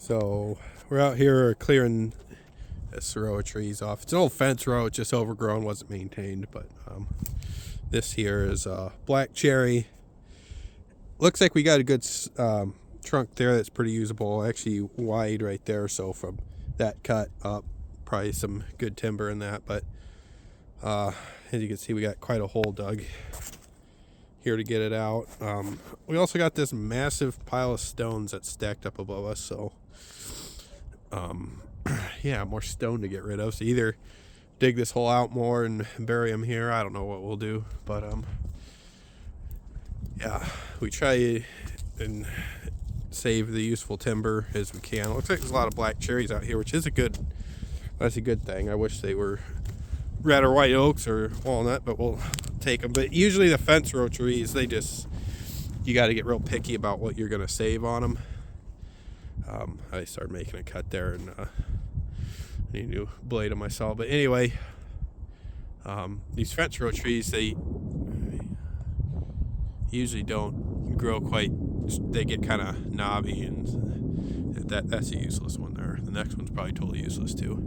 So we're out here clearing this row of trees off. It's an old fence row, it's just overgrown, wasn't maintained. But this here is black cherry. Looks like we got a good trunk there that's pretty usable, actually wide right there. So from that cut up, probably some good timber in that. But as you can see, we got quite a hole dug here to get it out. We also got this massive pile of stones that's stacked up above us. So yeah, more stone to get rid of. So either dig this hole out more and bury them here. I don't know what we'll do, but yeah, we try and save the useful timber as we can. It looks like there's a lot of black cherries out here, which is that's a good thing. I wish they were red or white oaks or walnut, but we'll take them. But usually the fence row trees, you got to get real picky about what you're going to save on them. I started making a cut there, and I need a new blade on myself. But anyway, these fence row trees, they usually don't grow quite. They get kind of knobby, and that's a useless one there. The next one's probably totally useless too.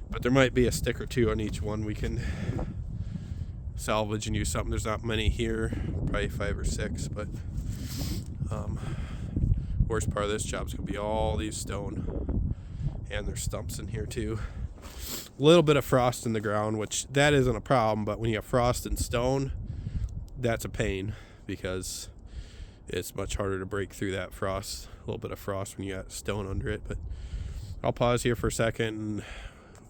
But there might be a stick or two on each one we can salvage and use something. There's not many here, probably 5 or 6. But worst part of this job is going to be all these stone, and there's stumps in here too. A little bit of frost in the ground, which that isn't a problem, but when you have frost and stone, that's a pain because it's much harder to break through that frost. A little bit of frost when you got stone under it. But I'll pause here for a second, and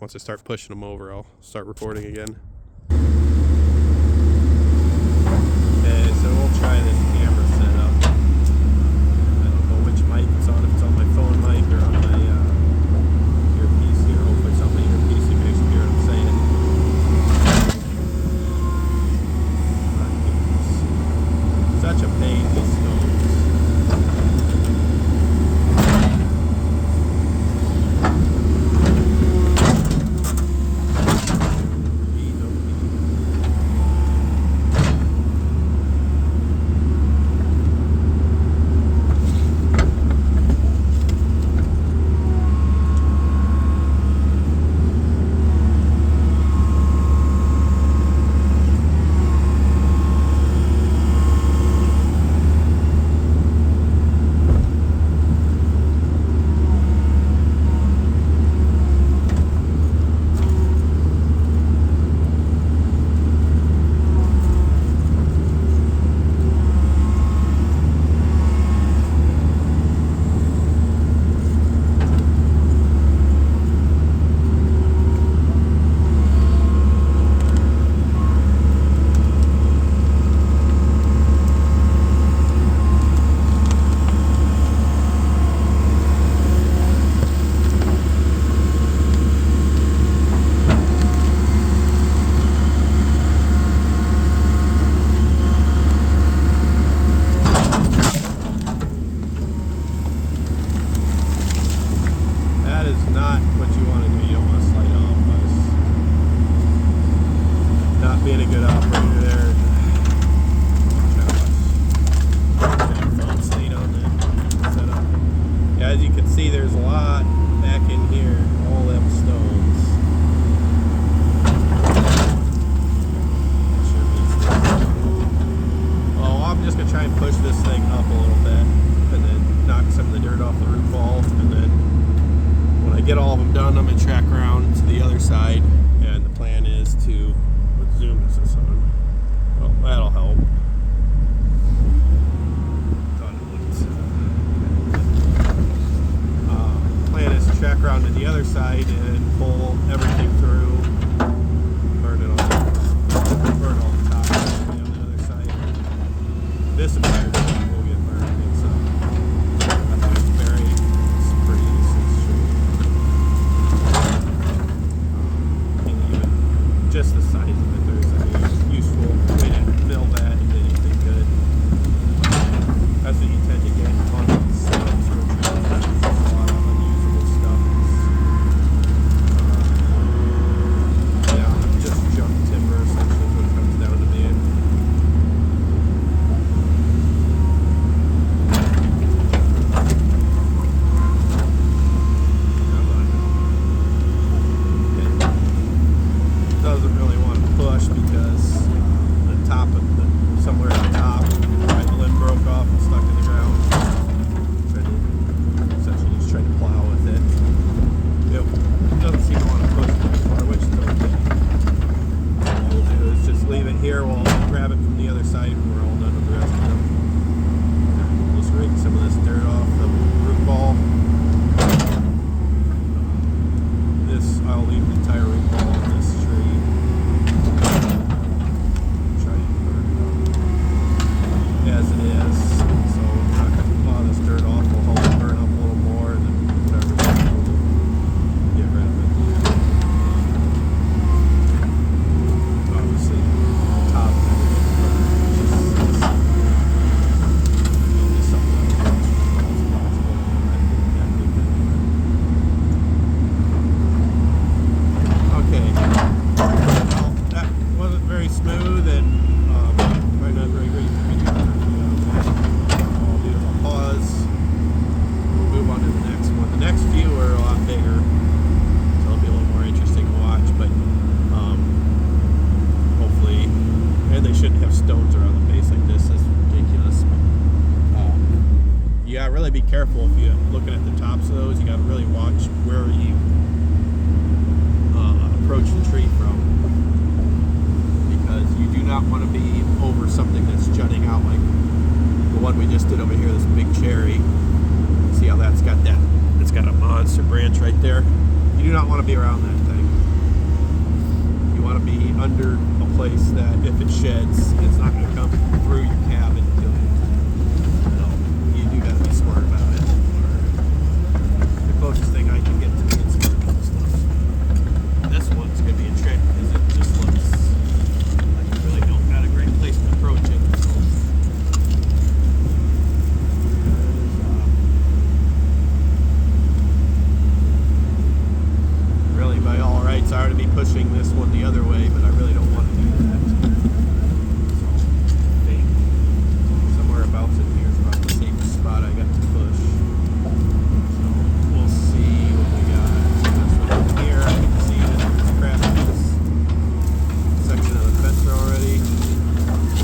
once I start pushing them over, I'll start recording again. Okay, so we'll try this camera setup. I don't know which mic it's on, if it's on my phone mic or on my earpiece here. Hopefully it's on my earpiece so you can actually hear what I'm saying. Such a pain, these stones. Being a good operator there. Phone slate on that setup. Yeah, as you can see, there's a lot back in here, all them stones. Oh, I'm just gonna try and push this thing up a little bit and then knock some of the dirt off the roof wall, and then when I get all of them done, I'm gonna track around to the other side, and the plan is to zoom this on. Well, that'll help. Plan is to track around to the other side and pull everything through. Burn all the top on the other side. This entire thing will get burned. It's very pretty even just the size of it. Useful way to mill that into anything good. That's what you tend to get on these stumps or trees. A lot of unusable stuff. careful if you're looking at the tops of those. You got to really watch where you approach the tree from, because you do not want to be over something that's jutting out like the one we just did over here, this big cherry. See how that's got that? It's got a monster branch right there. You do not want to be around that thing. You want to be under a place that if it sheds, it's not going to come through your cab and kill you. So you do got to be smart about it. The closest thing I can get to being smart about stuff. This one's going to be a trick because it just looks like you really don't got a great place to approach it. So really, by all rights, I ought to be pushing this one the other way, but I really don't want to do that. So I think somewhere about in here is about the safest spot I got to push. So we'll see what we got. So this one up here, I can see that it's cracked this section of the fence already.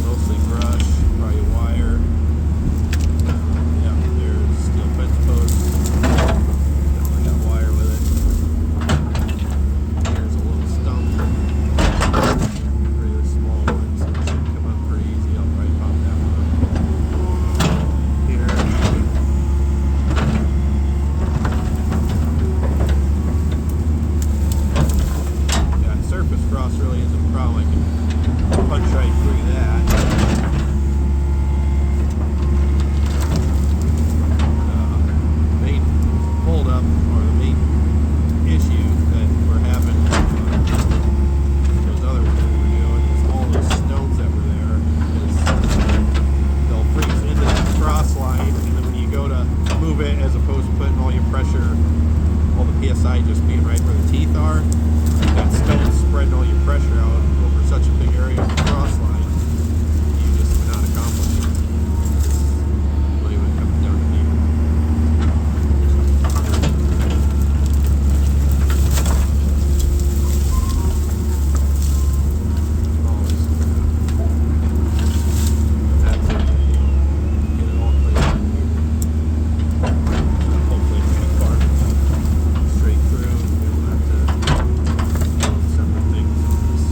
Mostly brush, probably wire. Yeah, there's steel fence posts. Definitely got wire with it. Here's a little stump. Really small one, so it should come up pretty easy. I'll probably pop that one up. Here. Yeah, surface frost really isn't a problem. I can punch right through that. Main hold up, or the main issue that we're having those other ones that we're doing is all those stones that were there is they'll freeze into that cross line, and then when you go to move it, as opposed to putting all your pressure, all the PSI just being right where the teeth are, that stone spreading all your pressure out over such a big area of the cross line, you just cannot accomplish it. Really what it comes down to me. All this crap. That's it. Get it all clear out here. Hopefully it's too far straight through, and we don't have to deal with separate things in this.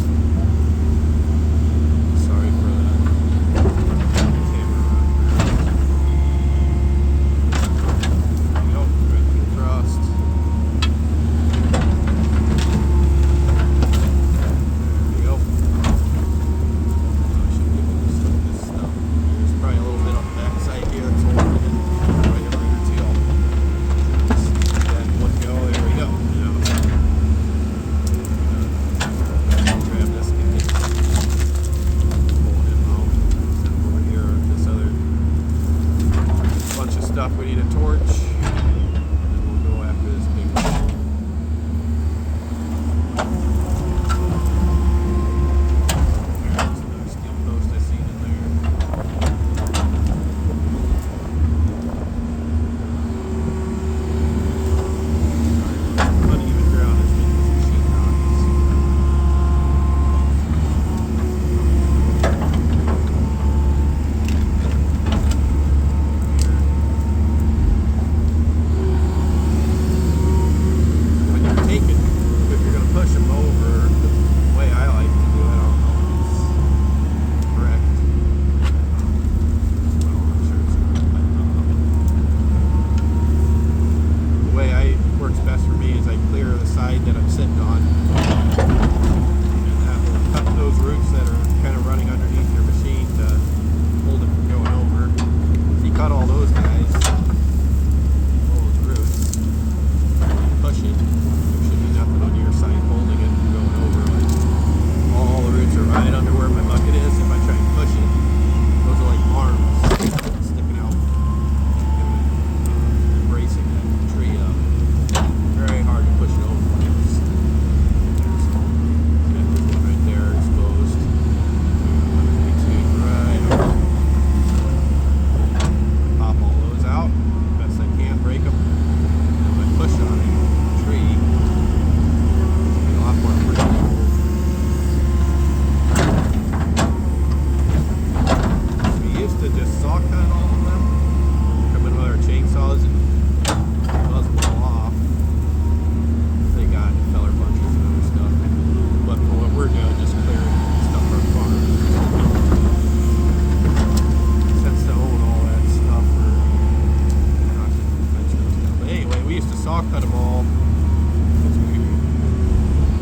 saw cut them all because we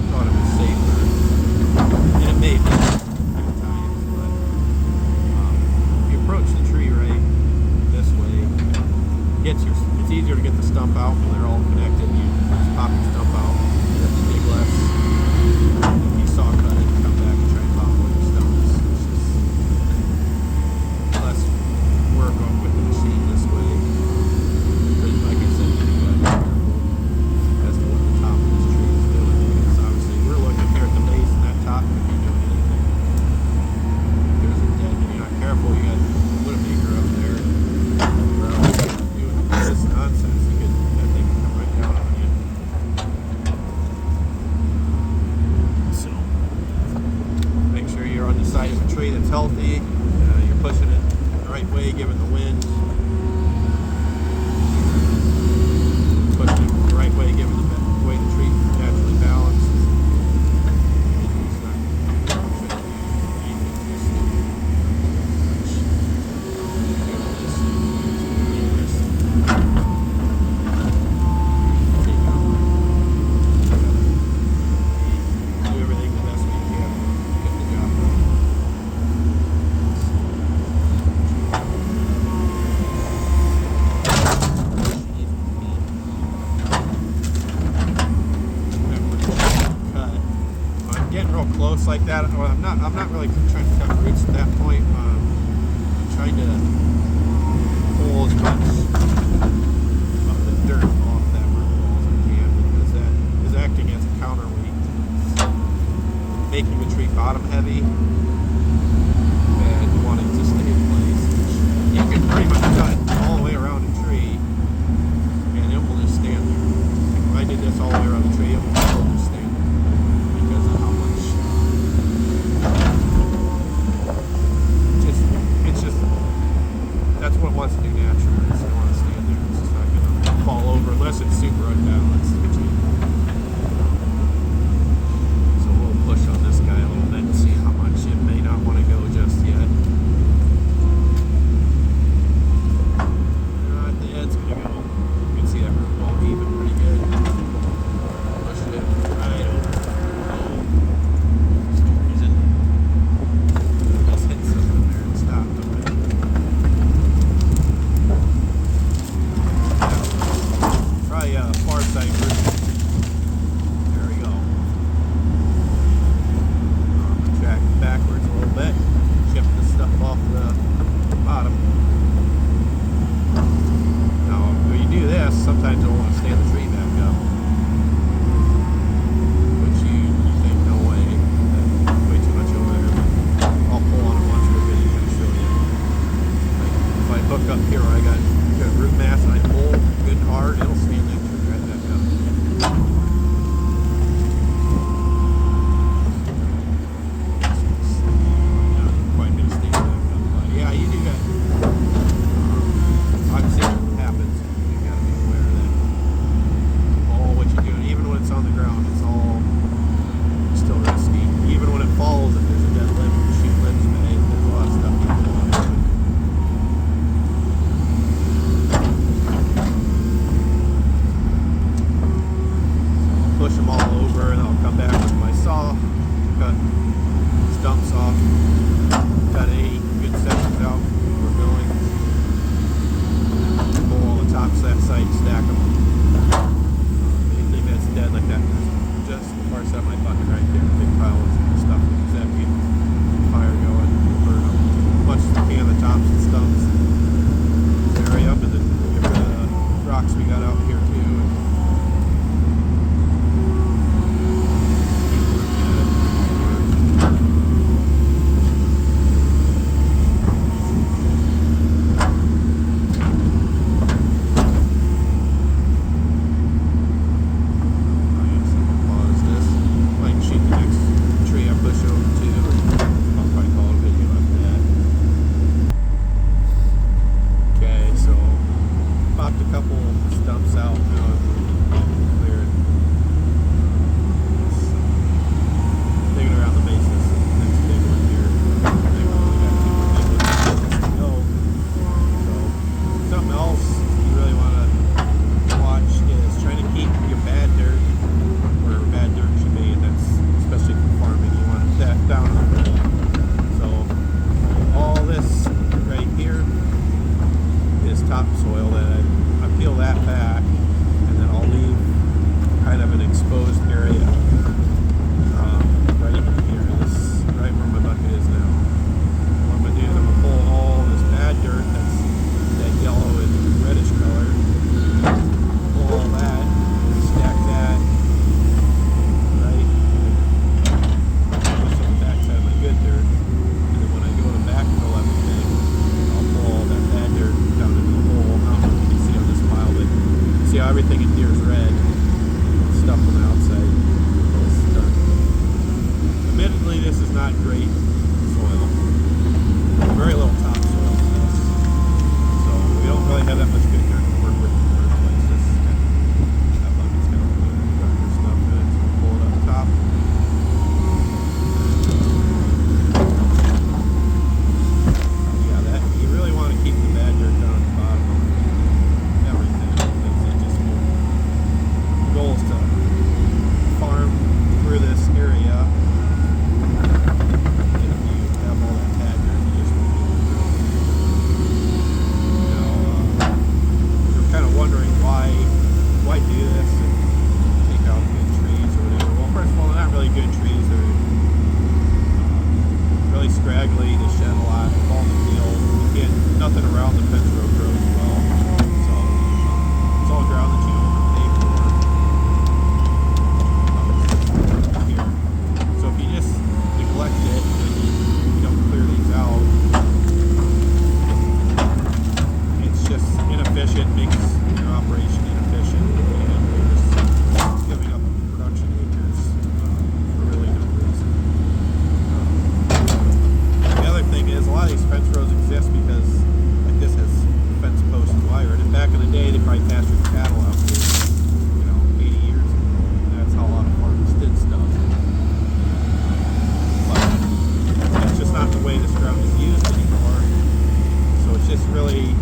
thought it was safer, and it may be at times, but if you approach the tree right this way, it's easier to get the stump out when they're all connected. You just pop your stump out, you have to dig less. If you saw cut it, come back and try and pop all your stumps. It's just less work on with the machine this way. But like I said, you gotta be careful as to what the top of this tree is doing, because obviously we're looking here at the base and that top could be doing anything. If there's a dead and you're not careful, you got a Widowmaker up there. Doing this nonsense, that thing can come right down on you. So make sure you're on the side of a tree that's healthy. You're pushing it the right way, given the wind. Pushing it the right way, given the way the tree is naturally balanced. It's not shouldn't do anything too stupid. Do everything the best way you can to get the job done. I'm getting real close like that. Well, I'm not really trying to cut roots at that point. I'm trying to pull as much of the dirt off that root ball as I can, because that is acting as a counterweight. It's making the tree bottom heavy and wanting to stay in place. You can pretty much cut all the way around a tree and it will just stand there. If I did this all the way around the tree, it will still just stand there because of how much it's just that's what it wants to do naturally. It's going to want to stand there. It's just not going to fall over unless it's super unbalanced. So we'll push on this guy a little bit and see how much it may not want to go just yet. The head's going to go. You can see that root ball even pretty good. Push it right over. For some reason, just hit something there and stopped on it. Try far side root. There we go. Track backwards a little bit. Chip the stuff off the bottom. Now, when you do this, sometimes you'll want to stand the tree back up. Which you think, no way, that's way too much over there. But I'll pull on it once we're video and show you. Like, if I hook up here, I got good root mass and I pull good and hard, it'll stand that tree right back up. Not quite going to stand back up, but yeah, you do that. I've seen it happens. You got to be aware that all what you're doing, even when it's on the ground, it's all still risky. Even when it falls, if there's a dead limb, shoot limbs, man, there's a lot of stuff you can do on it. Push them all over, and I'll come back with my saw, cut stumps off, cut any good sections out. We're going. Pull all the tops of that site, stack them. Anything that's dead like that, just far side of my bucket right there, big pile of stuff that we fire going, burn up as much as we can, the tops and stumps. Area up, and then get rid of the rocks we got out here too. Something else you really want to watch is trying to now everything in here is red. Stuff on the outside is dark. Admittedly, this is not great soil. Very little topsoil in this. So we don't really have that much good dirt to work with in the first place. This is kind of, that bucket's kind of darker stuff in it. So we'll pull it up top. Yeah, that you really want to keep the bad dirt down at the bottom of everything, because it just won't. The goal is to farm through this area. And if you have all that bad dirt, you just won't be able to grow. Now, you're kind of wondering why do this and take out good trees or whatever. Well, first of all, they're not really good trees. They're really scraggly. They shed a lot, fall in the field. Again, nothing around the fence row grows well. So it's all ground that you own and pay for. Here. So if you just neglect it and you don't clear these out, it's just inefficient, makes your operation inefficient, and you're just giving up production acres for really no reason. The other thing is, a lot of these fence rows exist because, like, this has fence post and wire, and back in the day they probably pastured cattle out here, 80 years ago. And that's how a lot of farmers did stuff. But that's just not the way this ground is used anymore. So it's just really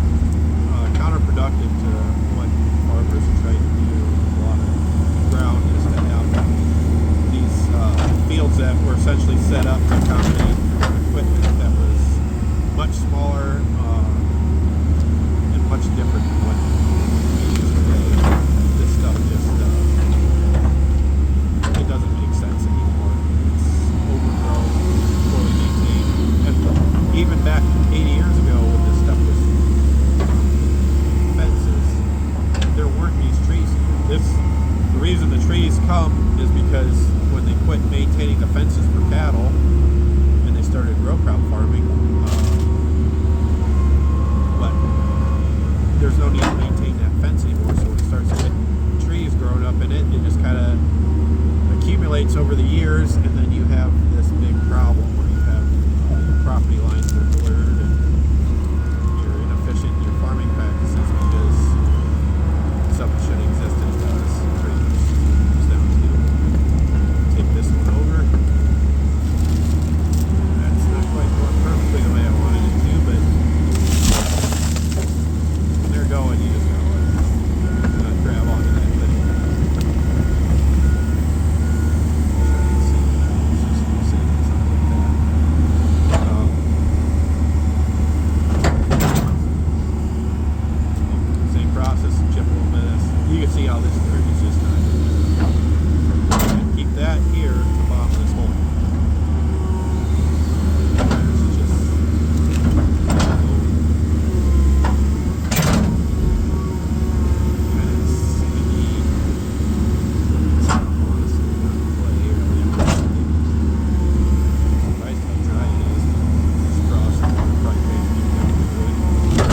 counterproductive to what farmers are trying to do with a lot of ground, is to have these fields that were essentially set up to accommodate equipment that was much smaller and much different than what we use today. This stuff just it doesn't make sense anymore. It's overgrown, poorly maintained, and even back 80 years ago when this stuff was fences, there weren't these trees here. The reason the trees come is because when they quit maintaining the fences for cattle and they started row crop farming, but there's no need to maintain that fence anymore. So when it starts getting trees growing up in it, it just kind of accumulates over the years, and then you have this big problem where you have your property lines that are blurred and you're inefficient in your farming practices because something shouldn't exist and it does. Traders comes down to take this one over. That's not quite going perfectly the way I wanted it to, but when they're going, you just gotta let grab onto that thing. Same process, chip a little bit. You can see how this dirt is just not good. Keep that here at the bottom of this hole. This is just kind of sandy. Honestly, not play here. Surprised how dry it is. Just cross the water pipe and keep going through it.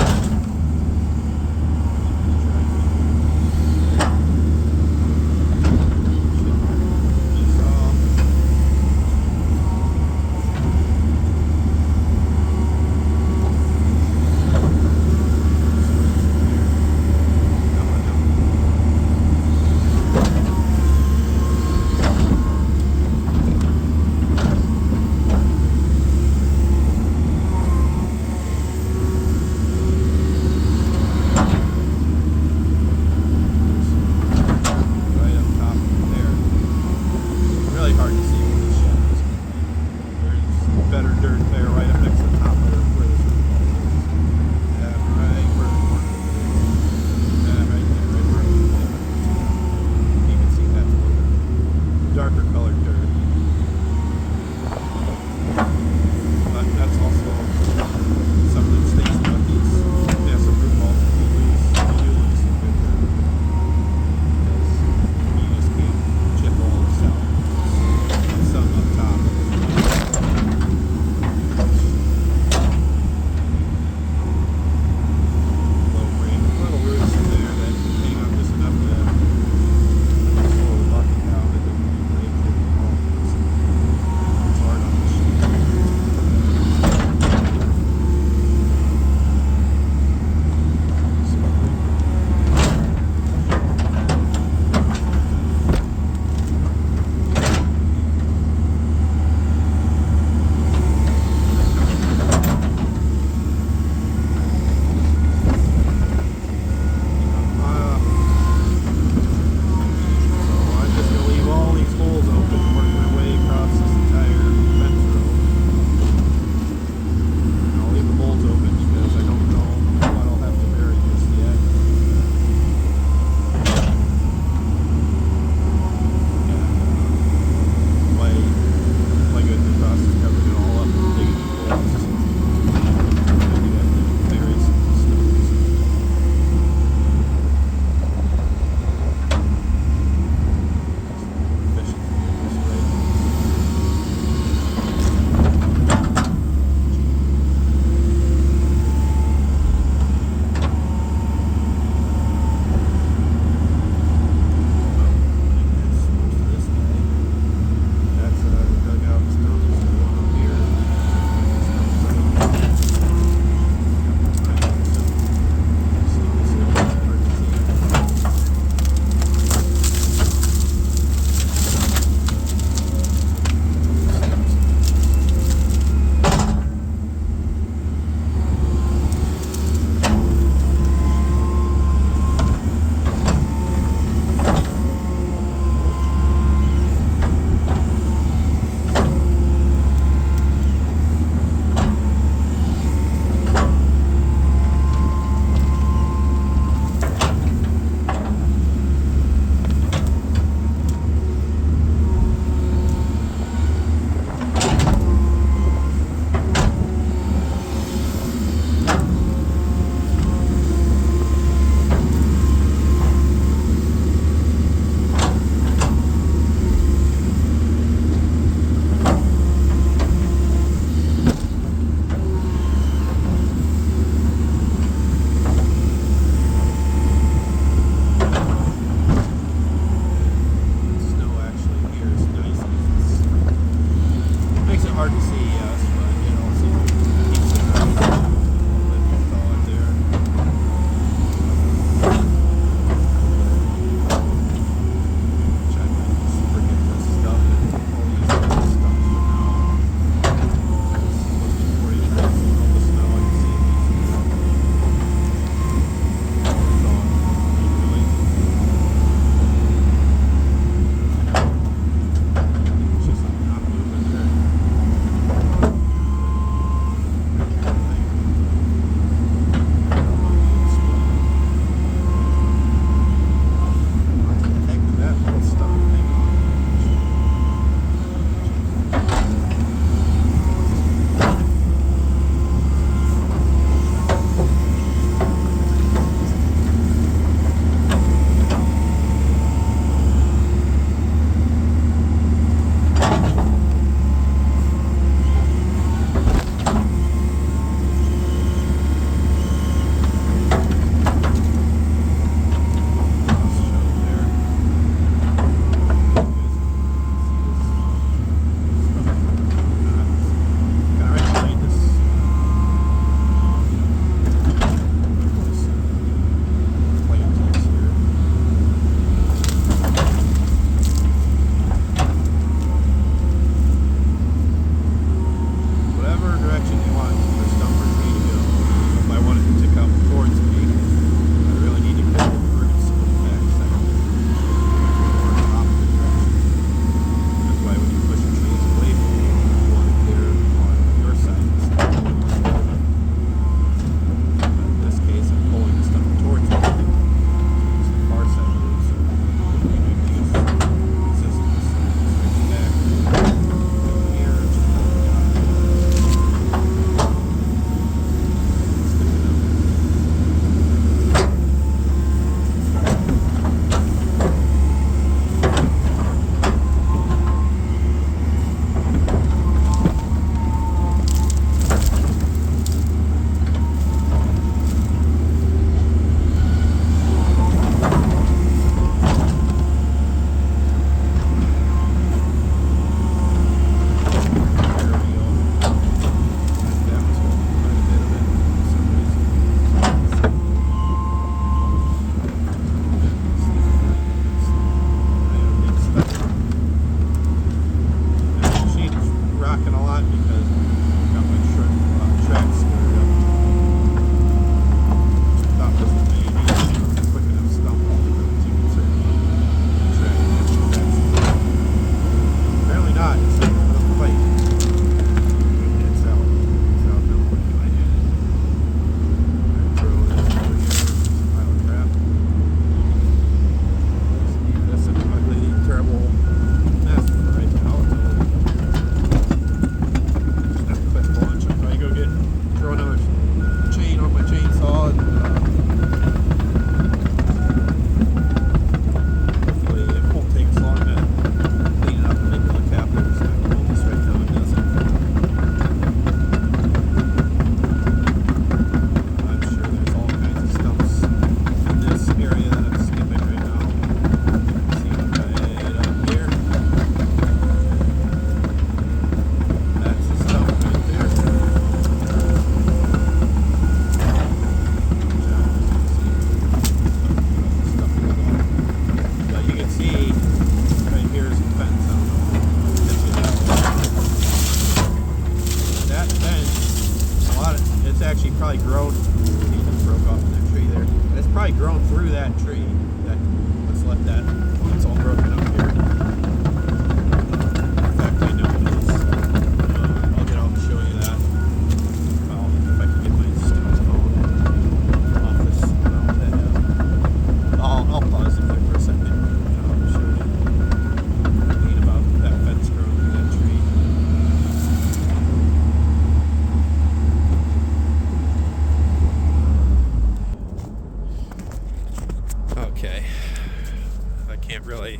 can't really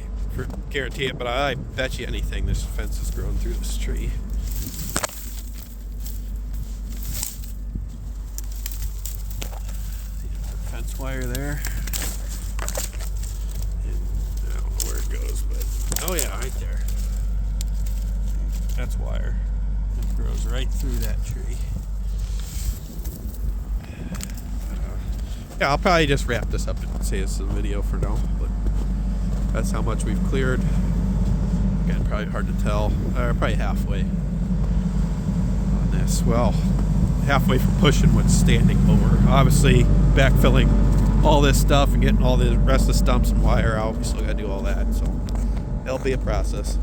guarantee it, but I bet you anything this fence has grown through this tree. Fence wire there. And I don't know where it goes, but oh yeah, right there. That's wire. It grows right through that tree. Yeah, I'll probably just wrap this up and say this is a video for now, but that's how much we've cleared. Again, probably hard to tell. Probably halfway on this. Well, halfway from pushing what's standing over. Obviously, backfilling all this stuff and getting all the rest of the stumps and wire out. We still got to do all that, so it'll be a process.